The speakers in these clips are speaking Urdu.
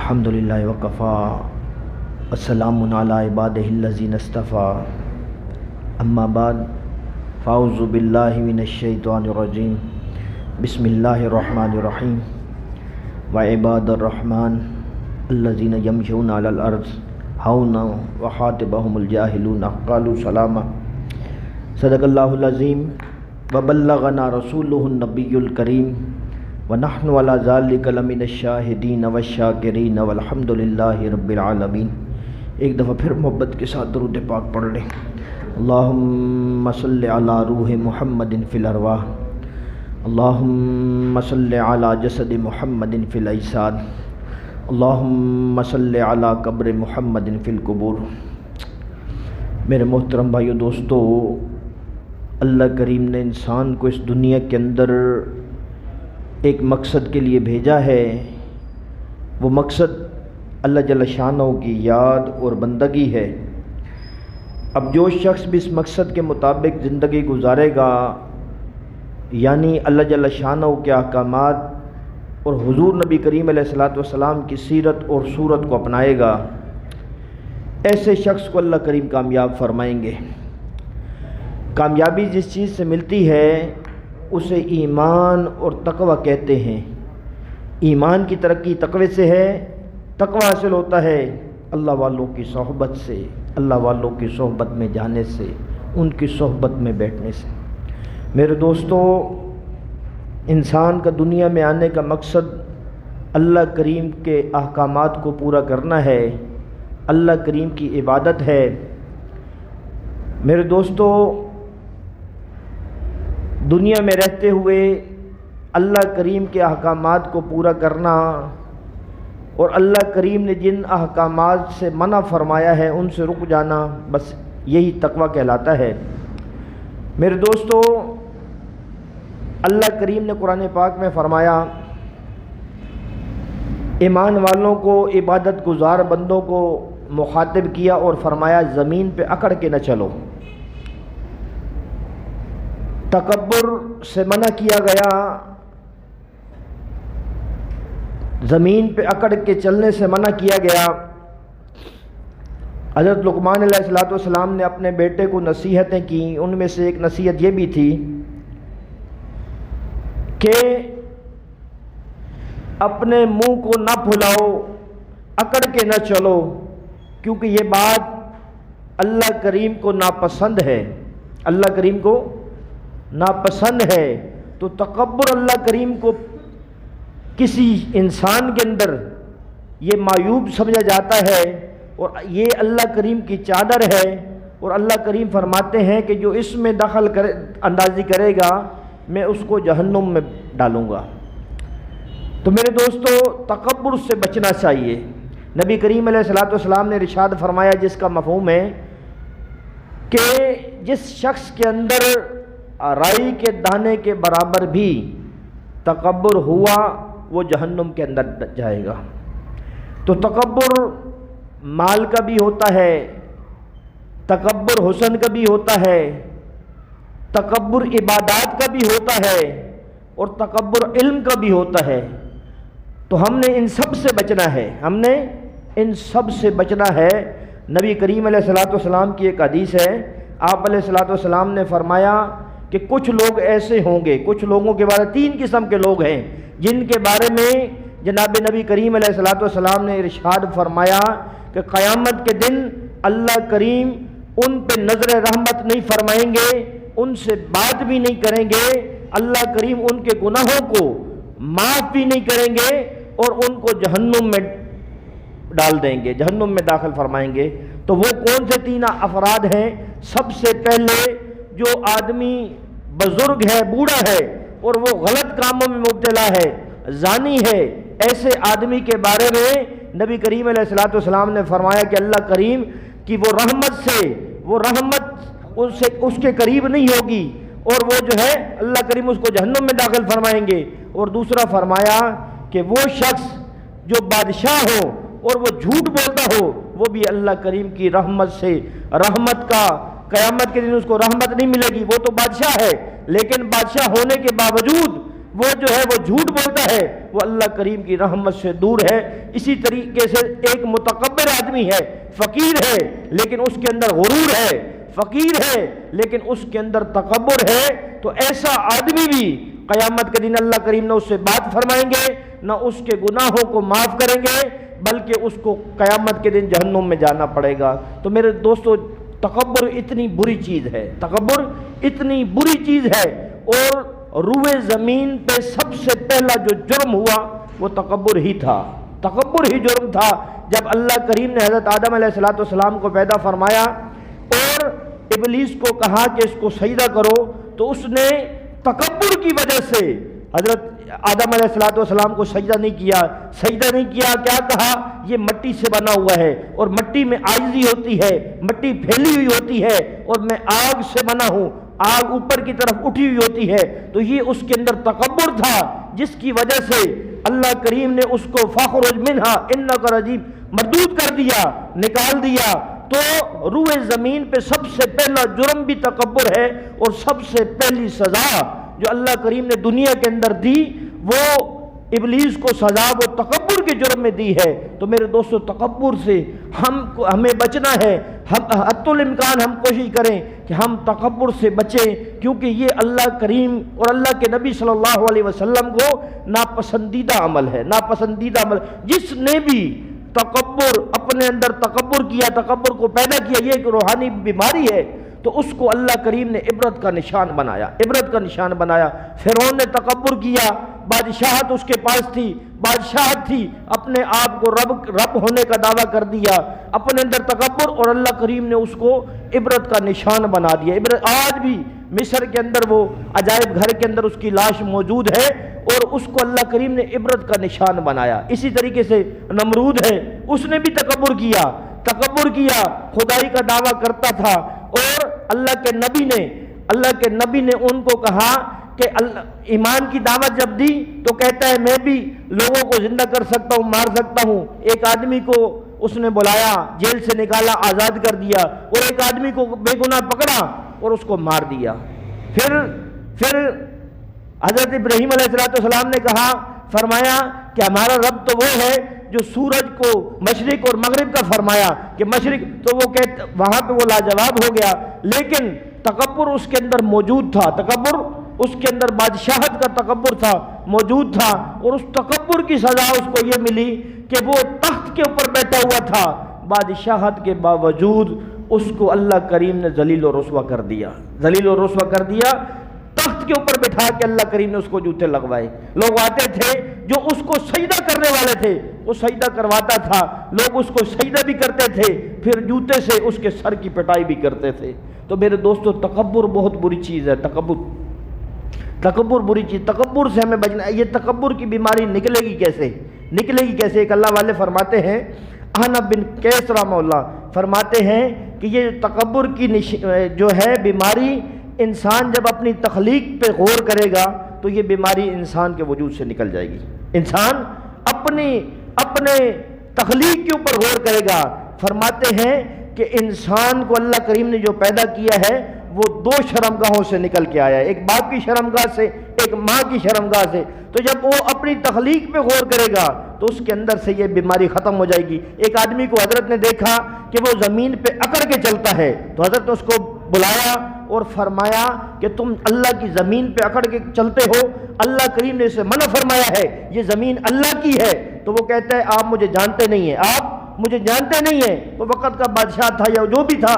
الحمدللہ وکفا السلام علی عبادہ الذین اصطفیٰ اما بعد فاعوذ باللہ من الشیطان الرجیم بسم اللہ الرحمن الرحیم وعباد الرحمن الذین یمشون علی الارض ہونا وخاطبہم الجاہلون قالوا سلاما صدق اللہ العظیم وبلغنا رسولہ النبی الکریم ونحن علی ذلک لمن الشاہدین والشاکرین والحمد للہ رب العالمین۔ ایک دفعہ پھر محبت کے ساتھ درود پاک پڑھ لیں۔ اللہم صلی علی روح محمد فی الارواح، اللہم صلی علی جسد محمد فی الاجساد، اللہم صلی علی قبر محمد فی القبور۔ میرے محترم بھائیو دوستو، اللہ کریم نے انسان کو اس دنیا کے اندر ایک مقصد کے لیے بھیجا ہے۔ وہ مقصد اللہ جل شانہ کی یاد اور بندگی ہے۔ اب جو شخص بھی اس مقصد کے مطابق زندگی گزارے گا، یعنی اللہ جل شانہ کے احکامات اور حضور نبی کریم علیہ الصلوۃ والسلام کی سیرت اور صورت کو اپنائے گا، ایسے شخص کو اللہ کریم کامیاب فرمائیں گے۔ کامیابی جس چیز سے ملتی ہے اسے ایمان اور تقوی کہتے ہیں۔ ایمان کی ترقی تقوی سے ہے، تقوی حاصل ہوتا ہے اللہ والوں کی صحبت سے، اللہ والوں کی صحبت میں جانے سے، ان کی صحبت میں بیٹھنے سے۔ میرے دوستو، انسان کا دنیا میں آنے کا مقصد اللہ کریم کے احکامات کو پورا کرنا ہے، اللہ کریم کی عبادت ہے۔ میرے دوستو، دنیا میں رہتے ہوئے اللہ کریم کے احکامات کو پورا کرنا اور اللہ کریم نے جن احکامات سے منع فرمایا ہے ان سے رک جانا، بس یہی تقوی کہلاتا ہے۔ میرے دوستو، اللہ کریم نے قرآن پاک میں فرمایا، ایمان والوں کو، عبادت گزار بندوں کو مخاطب کیا اور فرمایا زمین پہ اکڑ کے نہ چلو۔ تکبر سے منع کیا گیا، زمین پہ اکڑ کے چلنے سے منع کیا گیا۔ حضرت لقمان علیہ السلام نے اپنے بیٹے کو نصیحتیں کی، ان میں سے ایک نصیحت یہ بھی تھی کہ اپنے منہ کو نہ پھلاؤ، اکڑ کے نہ چلو، کیونکہ یہ بات اللہ کریم کو ناپسند ہے، اللہ کریم کو ناپسند ہے۔ تو تکبر اللہ کریم کو کسی انسان کے اندر یہ معیوب سمجھا جاتا ہے اور یہ اللہ کریم کی چادر ہے، اور اللہ کریم فرماتے ہیں کہ جو اس میں دخل اندازی کرے گا میں اس کو جہنم میں ڈالوں گا۔ تو میرے دوستو، تکبر سے بچنا چاہیے۔ نبی کریم علیہ الصلوۃ والسلام نے ارشاد فرمایا، جس کا مفہوم ہے کہ جس شخص کے اندر رائی کے دانے کے برابر بھی تکبر ہوا وہ جہنم کے اندر جائے گا۔ تو تکبر مال کا بھی ہوتا ہے، تکبر حسن کا بھی ہوتا ہے، تکبر عبادات کا بھی ہوتا ہے، اور تکبر علم کا بھی ہوتا ہے۔ تو ہم نے ان سب سے بچنا ہے، ہم نے ان سب سے بچنا ہے۔ نبی کریم علیہ الصلوۃ والسلام کی ایک حدیث ہے، آپ علیہ الصلوۃ والسلام نے فرمایا کہ کچھ لوگ ایسے ہوں گے، کچھ لوگوں کے بارے 3 قسم کے لوگ ہیں جن کے بارے میں جناب نبی کریم علیہ الصلوۃ والسلام نے ارشاد فرمایا کہ قیامت کے دن اللہ کریم ان پہ نظر رحمت نہیں فرمائیں گے، ان سے بات بھی نہیں کریں گے، اللہ کریم ان کے گناہوں کو معاف بھی نہیں کریں گے اور ان کو جہنم میں ڈال دیں گے، جہنم میں داخل فرمائیں گے۔ تو وہ کون سے 3 افراد ہیں؟ سب سے پہلے جو آدمی بزرگ ہے، بوڑھا ہے اور وہ غلط کاموں میں مبتلا ہے، زانی ہے، ایسے آدمی کے بارے میں نبی کریم علیہ الصلوۃ والسلام نے فرمایا کہ اللہ کریم کی وہ رحمت اس کے قریب نہیں ہوگی، اور وہ جو ہے اللہ کریم اس کو جہنم میں داخل فرمائیں گے۔ اور دوسرا فرمایا کہ وہ شخص جو بادشاہ ہو اور وہ جھوٹ بولتا ہو، وہ بھی اللہ کریم کی رحمت سے، رحمت کا قیامت کے دن اس کو رحمت نہیں ملے گی۔ وہ تو بادشاہ ہے، لیکن بادشاہ ہونے کے باوجود وہ جو ہے وہ جھوٹ بولتا ہے وہ اللہ کریم کی رحمت سے دور ہے۔ اسی طریقے سے ایک متکبر آدمی ہے، فقیر ہے لیکن اس کے اندر غرور ہے، فقیر ہے لیکن اس کے اندر تکبر ہے، تو ایسا آدمی بھی قیامت کے دن اللہ کریم نہ اس سے بات فرمائیں گے، نہ اس کے گناہوں کو معاف کریں گے، بلکہ اس کو قیامت کے دن جہنم میں جانا پڑے گا۔ تو میرے دوستو، تکبر اتنی بری چیز ہے، تکبر اتنی بری چیز ہے، اور روئے زمین پہ سب سے پہلا جو جرم ہوا وہ تکبر ہی تھا، تکبر ہی جرم تھا۔ جب اللہ کریم نے حضرت آدم علیہ السلام کو پیدا فرمایا اور ابلیس کو کہا کہ اس کو سجدہ کرو، تو اس نے تکبر کی وجہ سے حضرت آدم علیہ السلام کو سجدہ نہیں کیا۔ سجدہ نہیں کیا، کیا کہا؟ یہ مٹی سے بنا ہوا ہے اور مٹی میں عاجزی ہوتی ہے، مٹی پھیلی ہوئی ہوتی ہے، اور میں آگ سے بنا ہوں، آگ اوپر کی طرف اٹھی ہوئی ہوتی ہے۔ تو یہ اس کے اندر تکبر تھا، جس کی وجہ سے اللہ کریم نے اس کو فاخرج منہا انک رجیم مردود کر دیا، نکال دیا۔ تو روئے زمین پہ سب سے پہلا جرم بھی تکبر ہے، اور سب سے پہلی سزا جو اللہ کریم نے دنیا کے اندر دی وہ ابلیس کو سزا وہ تکبر کے جرم میں دی ہے۔ تو میرے دوستو، تکبر سے ہمیں بچنا ہے، حتی الامکان ہم کوشش کریں کہ ہم تکبر سے بچیں، کیونکہ یہ اللہ کریم اور اللہ کے نبی صلی اللہ علیہ وسلم کو ناپسندیدہ عمل ہے، ناپسندیدہ عمل۔ جس نے بھی تکبر اپنے اندر تکبر کیا، تکبر کو پیدا کیا، یہ ایک روحانی بیماری ہے، تو اس کو اللہ کریم نے عبرت کا نشان بنایا، عبرت کا نشان بنایا۔ فرعون نے تکبر کیا، بادشاہت اس کے پاس تھی، بادشاہت تھی، اپنے آپ کو رب ہونے کا دعویٰ کر دیا، اپنے اندر تکبر، اور اللہ کریم نے اس کو عبرت کا نشان بنا دیا۔ عبرت آج بھی مصر کے اندر وہ عجائب گھر کے اندر اس کی لاش موجود ہے، اور اس کو اللہ کریم نے عبرت کا نشان بنایا۔ اسی طریقے سے نمرود ہے، اس نے بھی تکبر کیا، تکبر کیا، خدائی کا دعویٰ کرتا تھا، اور اللہ کے نبی نے ان کو کہا کہ ایمان کی دعوت جب دی تو کہتا ہے میں بھی لوگوں کو زندہ کر سکتا ہوں، مار سکتا ہوں۔ ایک آدمی کو اس نے بلایا، جیل سے نکالا، آزاد کر دیا، اور ایک آدمی کو بے گناہ پکڑا اور اس کو مار دیا۔ پھر حضرت ابراہیم علیہ السلام نے کہا، فرمایا کہ ہمارا رب تو وہ ہے جو سورج کو مشرق اور مغرب کا فرمایا کہ مشرق، تو وہ کہتے وہاں پہ وہ لاجواب ہو گیا، لیکن تکبر اس کے اندر موجود تھا، تکبر اس کے اندر بادشاہت کا تکبر تھا، موجود تھا، اور اس تکبر کی سزا اس کو یہ ملی کہ وہ تخت کے اوپر بیٹھا ہوا تھا، بادشاہت کے باوجود اس کو اللہ کریم نے ذلیل و رسوا کر دیا، ذلیل و رسوا کر دیا۔ تخت کے اوپر بٹھا کے اللہ کریم نے اس کو جوتے لگوائے۔ لوگ آتے تھے جو اس کو سجدہ کرنے والے تھے، وہ سجدہ کرواتا تھا، لوگ اس کو سجدہ بھی کرتے تھے، پھر جوتے سے اس کے سر کی پٹائی بھی کرتے تھے۔ تو میرے دوستو، تکبر بہت بری چیز ہے، تکبر بری چیز، تکبر سے ہمیں بچنا ہے۔ یہ تکبر کی بیماری نکلے گی کیسے؟ نکلے گی کیسے؟ ایک اللہ والے فرماتے ہیں، احنف بن قیس رحمہ اللہ فرماتے ہیں کہ یہ تکبر کی جو ہے بیماری، انسان جب اپنی تخلیق پہ غور کرے گا تو یہ بیماری انسان کے وجود سے نکل جائے گی۔ انسان اپنے تخلیق کے اوپر غور کرے گا۔ فرماتے ہیں کہ انسان کو اللہ کریم نے جو پیدا کیا ہے وہ دو شرمگاہوں سے نکل کے آیا ہے، ایک باپ کی شرمگاہ سے، ایک ماں کی شرمگاہ سے۔ تو جب وہ اپنی تخلیق پہ غور کرے گا تو اس کے اندر سے یہ بیماری ختم ہو جائے گی۔ ایک آدمی کو حضرت نے دیکھا کہ وہ زمین پہ اکڑ کے چلتا ہے، تو حضرت نے اس کو بلایا اور فرمایا کہ تم اللہ کی زمین پہ اکڑ کے چلتے ہو، اللہ کریم نے اسے منع فرمایا ہے، یہ زمین اللہ کی ہے۔ تو وہ کہتا ہے آپ مجھے جانتے نہیں ہیں، آپ مجھے جانتے نہیں ہیں۔ وہ وقت کا بادشاہ تھا یا جو بھی تھا،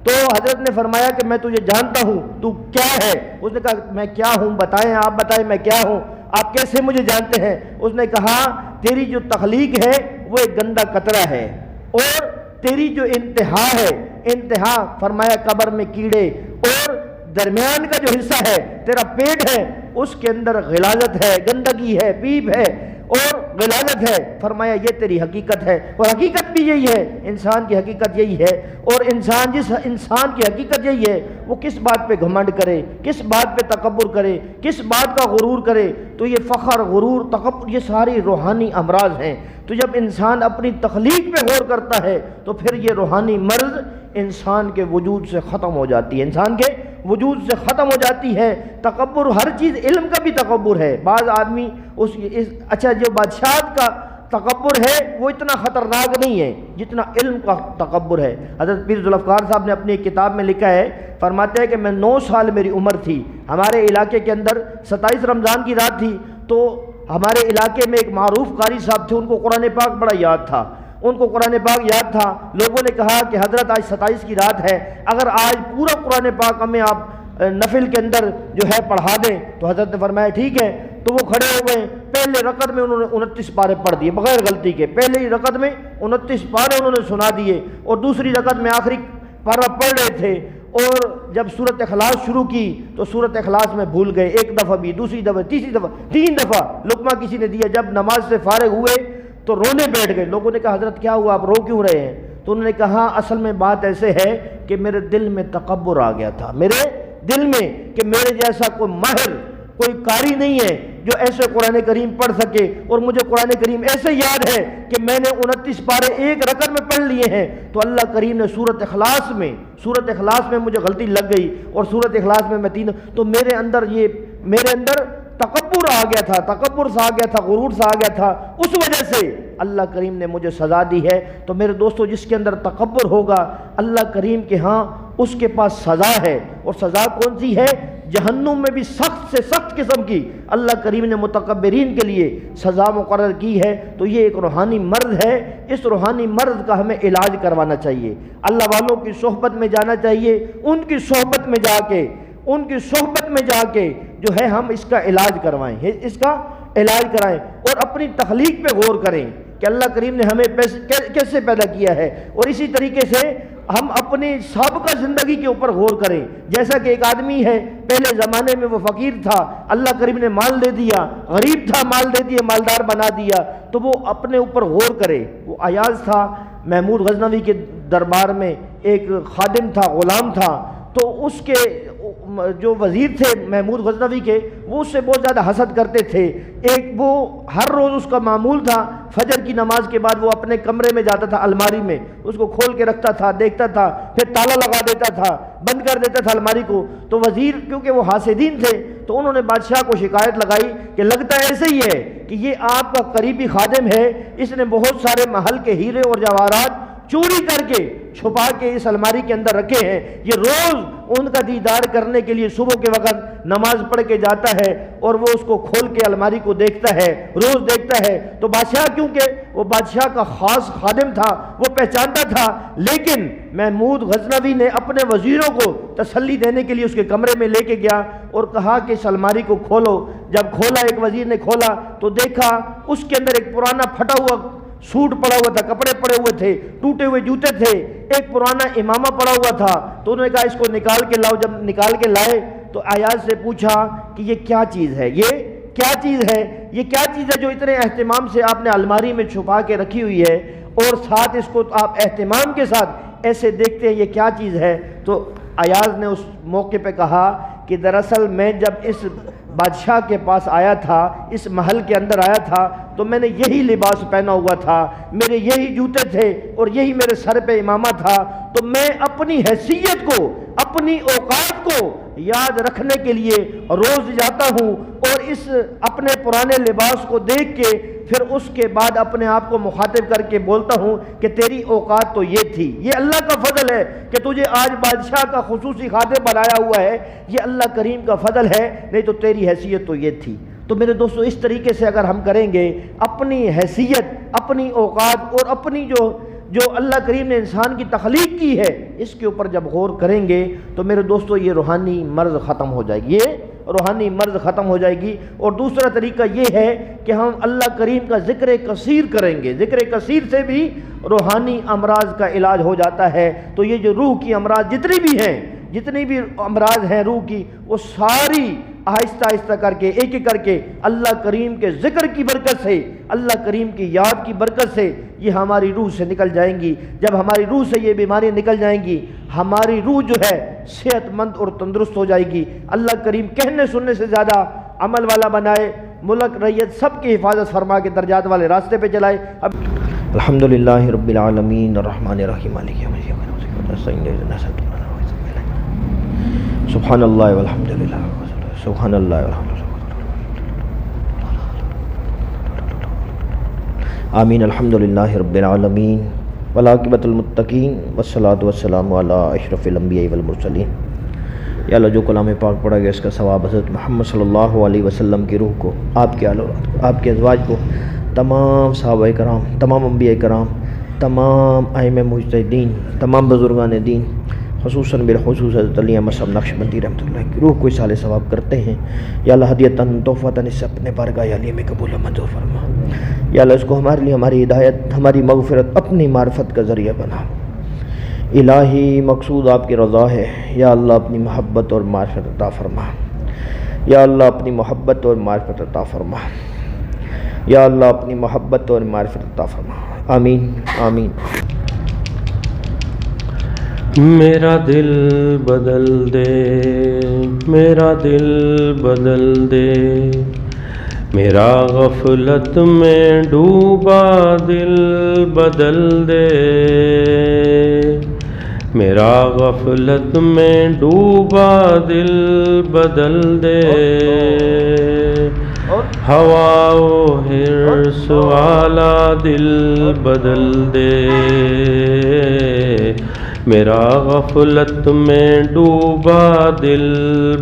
تو حضرت نے فرمایا کہ میں تجھے جانتا ہوں، تو کیا ہے؟ اس نے کہا میں کیا ہوں، بتائیں، آپ بتائیں میں کیا ہوں، آپ کیسے مجھے جانتے ہیں؟ اس نے کہا تیری جو تخلیق ہے وہ ایک گندا قطرہ ہے، اور تیری جو انتہا ہے، انتہا فرمایا قبر میں کیڑے، اور درمیان کا جو حصہ ہے تیرا پیٹ ہے اس کے اندر غلاظت ہے، گندگی ہے، پیپ ہے اور غلاظت ہے۔ فرمایا یہ تیری حقیقت ہے، اور حقیقت بھی یہی ہے، انسان کی حقیقت یہی ہے۔ اور جس انسان کی حقیقت یہی ہے وہ کس بات پہ گھمنڈ کرے، کس بات پہ تکبر کرے، کس بات کا غرور کرے؟ تو یہ فخر، غرور، تکبر، یہ ساری روحانی امراض ہیں۔ تو جب انسان اپنی تخلیق پہ غور کرتا ہے تو پھر یہ روحانی مرض انسان کے وجود سے ختم ہو جاتی ہے، انسان کے وجود سے ختم ہو جاتی ہے۔ تکبر ہر چیز، علم کا بھی تکبر ہے۔ بعض آدمی اچھا جو بادشاہت کا تکبر ہے وہ اتنا خطرناک نہیں ہے جتنا علم کا تکبر ہے۔ حضرت پیر ذوالفقار صاحب نے اپنی ایک کتاب میں لکھا ہے، فرماتے ہیں کہ میں 9 سال میری عمر تھی، ہمارے علاقے کے اندر 27 رمضان کی رات تھی، تو ہمارے علاقے میں ایک معروف قاری صاحب تھے، ان کو قرآن پاک بڑا یاد تھا، ان کو قرآن پاک یاد تھا۔ لوگوں نے کہا کہ حضرت آج 27 کی رات ہے، اگر آج پورا قرآن پاک ہمیں آپ نفل کے اندر جو ہے پڑھا دیں، تو حضرت نے فرمایا ٹھیک ہے۔ تو وہ کھڑے ہو گئے، پہلے رکعت میں انہوں نے 29 پارے پڑھ دیے بغیر غلطی کے، پہلی رکعت میں 29 پارے انہوں نے سنا دیے، اور دوسری رکعت میں آخری پارہ پڑھ رہے تھے، اور جب سورۃ اخلاص شروع کی تو سورۃ اخلاص میں بھول گئے، ایک دفعہ بھی، دوسری دفعہ، تیسری دفعہ، 3 دفعہ لقمہ کسی نے دیا۔ جب نماز سے فارغ ہوئے تو رونے بیٹھ گئے۔ لوگوں نے کہا حضرت کیا ہوا، آپ رو کیوں رہے ہیں؟ تو انہوں نے کہا اصل میں بات ایسے ہے کہ میرے دل میں تکبر آ گیا تھا، میرے دل میں، کہ میرے جیسا کوئی ماہر، کوئی قاری نہیں ہے جو ایسے قرآن کریم پڑھ سکے، اور مجھے قرآن کریم ایسے یاد ہے کہ میں نے 29 پارے ایک رکعت میں پڑھ لیے ہیں۔ تو اللہ کریم نے سورۃ اخلاص میں مجھے غلطی لگ گئی، اور سورۃ اخلاص میں 3، تو میرے اندر تکبر آ گیا تھا، تکبر سا آ گیا تھا، غرور سا آ گیا تھا، اس وجہ سے اللہ کریم نے مجھے سزا دی ہے۔ تو میرے دوستو، جس کے اندر تکبر ہوگا اللہ کریم کے ہاں اس کے پاس سزا ہے، اور سزا کون سی ہے؟ جہنم میں بھی سخت سے سخت قسم کی اللہ کریم نے متکبرین کے لیے سزا مقرر کی ہے۔ تو یہ ایک روحانی مرض ہے، اس روحانی مرض کا ہمیں علاج کروانا چاہیے، اللہ والوں کی صحبت میں جانا چاہیے، ان کی صحبت میں جا کے جو ہے ہم اس کا علاج کروائیں، اور اپنی تخلیق پہ غور کریں کہ اللہ کریم نے ہمیں کیسے پیدا کیا ہے، اور اسی طریقے سے ہم اپنی سابقہ زندگی کے اوپر غور کریں۔ جیسا کہ ایک آدمی ہے، پہلے زمانے میں وہ فقیر تھا، اللہ کریم نے مال دے دیا، غریب تھا، مال دے دیا، مالدار بنا دیا، تو وہ اپنے اوپر غور کرے۔ وہ ایاز تھا، محمود غزنوی کے دربار میں ایک خادم تھا، غلام تھا، تو اس کے جو وزیر تھے محمود غزنوی کے، وہ اس سے بہت زیادہ حسد کرتے تھے۔ وہ ہر روز اس کا معمول تھا، فجر کی نماز کے بعد وہ اپنے کمرے میں جاتا تھا، الماری میں اس کو کھول کے رکھتا تھا، دیکھتا تھا، پھر تالا لگا دیتا تھا، بند کر دیتا تھا الماری کو۔ تو وزیر کیونکہ وہ حاسدین تھے، تو انہوں نے بادشاہ کو شکایت لگائی کہ لگتا ایسے ہی ہے کہ یہ آپ کا قریبی خادم ہے، اس نے بہت سارے محل کے ہیرے اور جواہرات چوری کر کے چھپا کے اس الماری کے اندر رکھے ہیں، یہ روز ان کا دیدار کرنے کے لیے صبح کے وقت نماز پڑھ کے جاتا ہے، اور وہ اس کو کھول کے الماری کو دیکھتا ہے، روز دیکھتا ہے۔ تو بادشاہ، کیونکہ وہ بادشاہ کا خاص خادم تھا، وہ پہچانتا تھا، لیکن محمود غزنوی نے اپنے وزیروں کو تسلی دینے کے لیے اس کے کمرے میں لے کے گیا اور کہا کہ اس الماری کو کھولو۔ جب کھولا، ایک وزیر نے کھولا تو دیکھا اس کے اندر ایک پرانا پھٹا ہوا سوٹ پڑا ہوا تھا، کپڑے پڑے ہوئے تھے، ٹوٹے ہوئے جوتے تھے، ایک پرانا امامہ پڑا ہوا تھا۔ تو انہوں نے کہا اس کو نکال کے لاؤ۔ جب نکال کے لائے تو ایاز سے پوچھا کہ یہ کیا چیز ہے، یہ کیا چیز ہے جو اتنے اہتمام سے آپ نے الماری میں چھپا کے رکھی ہوئی ہے، اور ساتھ اس کو آپ اہتمام کے ساتھ ایسے دیکھتے ہیں، یہ کیا چیز ہے؟ تو ایاز نے اس موقع پہ کہا کہ دراصل میں جب اس بادشاہ کے پاس آیا تھا، اس محل کے اندر آیا تھا، تو میں نے یہی لباس پہنا ہوا تھا، میرے یہی جوتے تھے، اور یہی میرے سر پہ امامہ تھا۔ تو میں اپنی حیثیت کو، اپنی اوقات کو یاد رکھنے کے لیے روز جاتا ہوں، اور اس اپنے پرانے لباس کو دیکھ کے پھر اس کے بعد اپنے آپ کو مخاطب کر کے بولتا ہوں کہ تیری اوقات تو یہ تھی۔ یہ اللہ کا فضل ہے کہ تجھے آج بادشاہ کا خصوصی خادم بنایا ہوا ہے، یہ اللہ کریم کا فضل ہے، نہیں تو تیری حیثیت تو یہ تھی۔ تو میرے دوستو، اس طریقے سے اگر ہم کریں گے، اپنی حیثیت، اپنی اوقات اور اپنی جو اللہ کریم نے انسان کی تخلیق کی ہے، اس کے اوپر جب غور کریں گے تو میرے دوستو یہ روحانی مرض ختم ہو جائے گی، روحانی مرض ختم ہو جائے گی۔ اور دوسرا طریقہ یہ ہے کہ ہم اللہ کریم کا ذکر کثیر کریں گے، ذکر کثیر سے بھی روحانی امراض کا علاج ہو جاتا ہے۔ تو یہ جو روح کی امراض جتنی بھی امراض ہیں روح کی، وہ ساری آہستہ آہستہ کر کے، ایک ایک کر کے اللہ کریم کے ذکر کی برکت سے، اللہ کریم کی یاد کی برکت سے یہ ہماری روح سے نکل جائیں گی۔ جب ہماری روح سے یہ بیماریاں نکل جائیں گی، ہماری روح جو ہے صحت مند اور تندرست ہو جائے گی۔ اللہ کریم کہنے سننے سے زیادہ عمل والا بنائے، ملک ریت سب کی حفاظت فرما کے درجات والے راستے پہ چلائے۔ الحمدللہ رب العالمین الرحمن الرحیم مالک یوم الدین سبحان اللہ والحمد للہ، سبحان اللہ والحمد للہ، آمین۔ الحمد للہ رب العالمین والعاقبۃ المتقین والصلاۃ والسلام علی اشرف الانبیاء والمرسلین۔ یا اللہ جو کلام پاک پڑھا گیا اس کا ثواب حضرت محمد صلی اللہ علیہ وسلم کی روح کو، آپ کے آل اولاد کو، آپ کے ازواج کو، تمام صحابہ کرام، تمام انبیاء کرام، تمام ائمہ مجتہدین، تمام بزرگان دین، خصوصاً بالخصوص حضرت علی احمد صاحب نقشبندی رحمۃ اللہ کی روح کو اصال ثواب کرتے ہیں۔ یا اللہ ہدیتاً تحفتاً اس سے اپنے بارگاہ عالیہ میں قبول و منظور فرما۔ یا اللہ اس کو ہمارے لیے ہماری ہدایت، ہماری مغفرت، اپنی معرفت کا ذریعہ بنا۔ الہی مقصود آپ کی رضا ہے، یا اللہ اپنی محبت اور معرفت عطا فرما، یا اللہ اپنی محبت اور معرفت عطا فرما، یا اللہ اپنی محبت اور معرفت عطا فرما، آمین آمین۔ میرا دل بدل دے، میرا دل بدل دے، میرا غفلت میں ڈوبا دل بدل دے، میرا غفلت میں ڈوبا دل بدل دے، ہوا و حرص والا دل بدل دے، میرا غفلت میں ڈوبا دل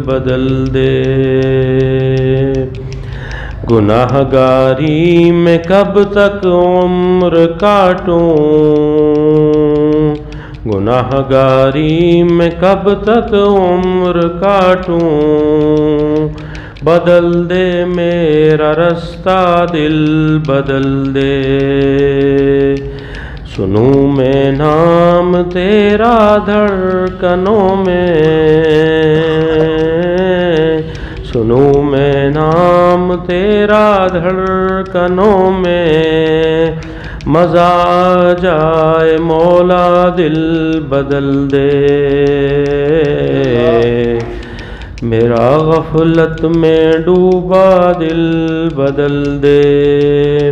بدل دے، گناہ گاری میں کب تک عمر کاٹوں، گناہ گاری میں کب تک عمر کاٹوں، بدل دے میرا رستہ دل بدل دے، سنوں میں نام تیرا دھڑکنوں میں، سنوں میں نام تیرا دھڑکنوں میں، مزہ آ جائے مولا دل بدل دے، میرا غفلت میں ڈوبا دل بدل دے،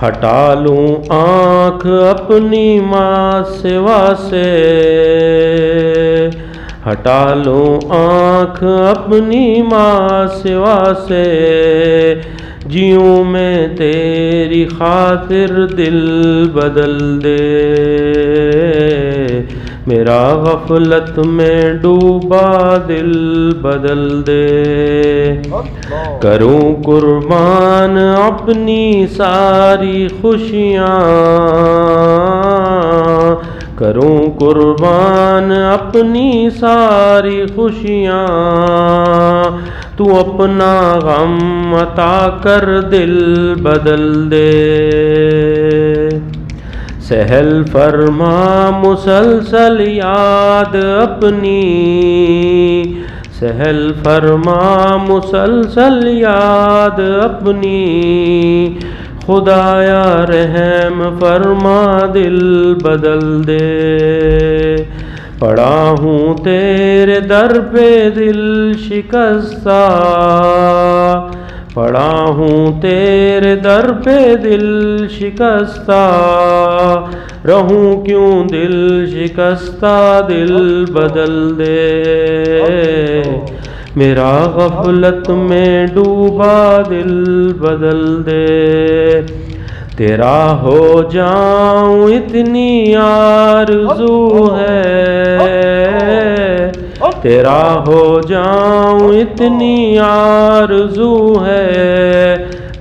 ہٹا لوں آنکھ اپنی ماں سوا سے، ہٹا لوں آنکھ اپنی ماں سوا سے، جیوں میں تیری خاطر دل بدل دے، میرا غفلت میں ڈوبا دل بدل دے، کروں قربان اپنی ساری خوشیاں، کروں قربان اپنی ساری خوشیاں، تو اپنا غم عطا کر دل بدل دے، سہل فرما مسلسل یاد اپنی، سہل فرما مسلسل یاد اپنی، خدایا رحم فرما دل بدل دے، پڑا ہوں تیرے در پہ دل شکستہ، پڑا ہوں تیرے در پہ دل شکستہ، رہوں کیوں دل شکستہ دل بدل دے، میرا غفلت میں ڈوبا دل بدل دے، تیرا ہو جاؤں اتنی آرزو ہے، تیرا ہو جاؤں اتنی آرزو ہے،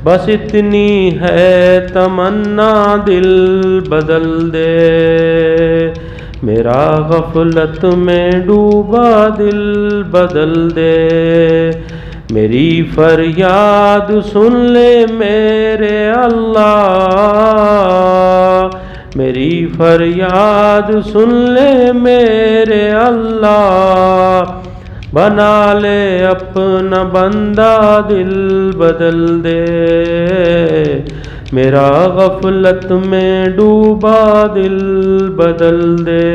بس اتنی ہے تمنا دل بدل دے، میرا غفلت میں ڈوبا دل بدل دے، میری فریاد سن لے میرے اللہ، میری فریاد سن لے میرے اللہ، بنا لے اپنا بندہ دل بدل دے، میرا غفلت میں ڈوبا دل بدل دے،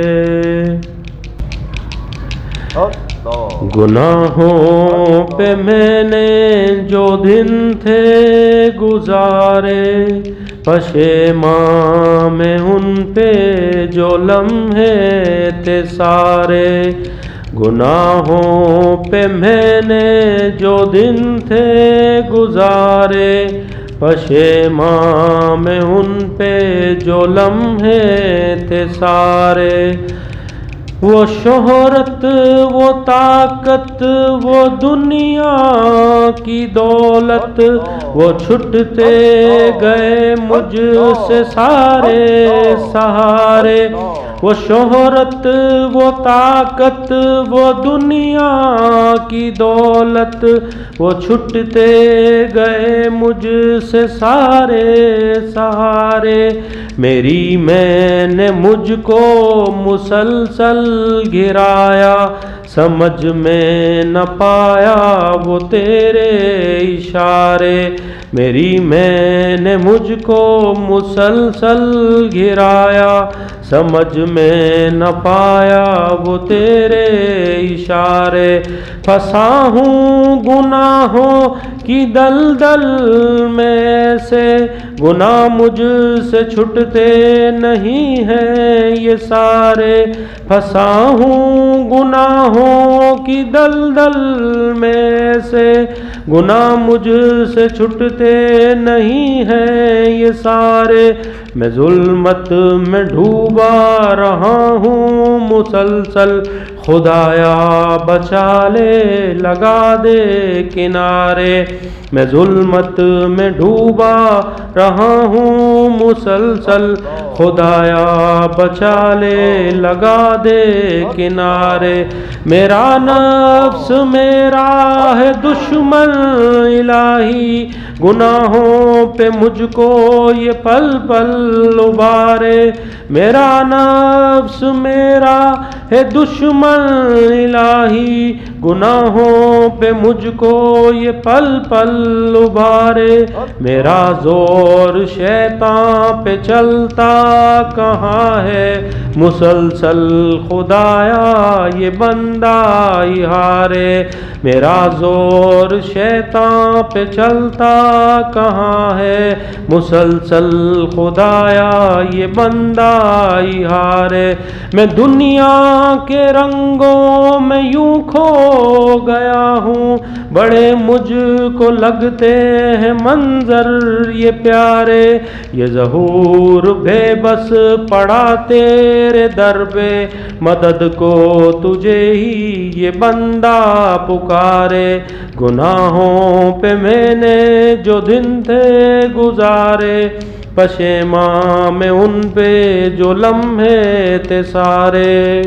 گناہوں پہ میں نے جو دن تھے گزارے، پشیماں میں ان پہ جو لمحے تھے سارے، گناہوں پہ میں نے جو دن تھے گزارے، پشیماں میں ان پہ جو لمحے تھے سارے۔ وہ شہرت، وہ طاقت، وہ دنیا کی دولت، وہ چھٹتے گئے مجھ سے سارے سہارے۔ وہ شہرت، وہ طاقت، وہ دنیا کی دولت، وہ چھٹتے گئے مجھ سے سارے سہارے۔ میری میں نے مجھ کو مسلسل گرایا، سمجھ میں نہ پایا وہ تیرے اشارے۔ میری میں نے مجھ کو مسلسل گرایا، سمجھ میں نہ پایا وہ تیرے اشارے۔ پھنسا ہوں گناہوں کی دلدل میں سے، گناہ مجھ سے چھٹتے نہیں ہیں یہ سارے۔ پھنسا ہوں گناہوں کی دلدل میں سے، گناہ مجھ سے چھٹتے نہیں ہیں یہ سارے۔ میں ظلمت میں ڈوبا رہا ہوں مسلسل، خدایا بچا لے لگا دے کنارے۔ میں ظلمت میں ڈوبا رہا ہوں مسلسل، خدایا بچا لے لگا دے کنارے۔ میرا نفس میرا ہے دشمن الہی، گناہوں پہ مجھ کو یہ پل پل ابارے۔ میرا نفس میرا ہے دشمن الہی، گناہوں پہ مجھ کو یہ پل پل ابارے۔ میرا زور شیطان پہ چلتا کہاں ہے، مسلسل خدایا یہ بندہ ہی ہارے۔ میرا زور شیطان پہ چلتا کہاں ہے، مسلسل خدایا یہ بندہ ہی ہارے۔ میں دنیا کے رنگوں میں یوں کھو گیا ہوں، بڑے مجھ کو لگتے ہیں منظر یہ پیارے۔ یہ ظہور بے بس پڑا تیرے در پہ، مدد کو تجھے ہی یہ بندہ پکارے۔ گناہوں پہ میں نے جو دن تھے گزارے، پشیماں میں ان پہ جو لمحے تھے سارے۔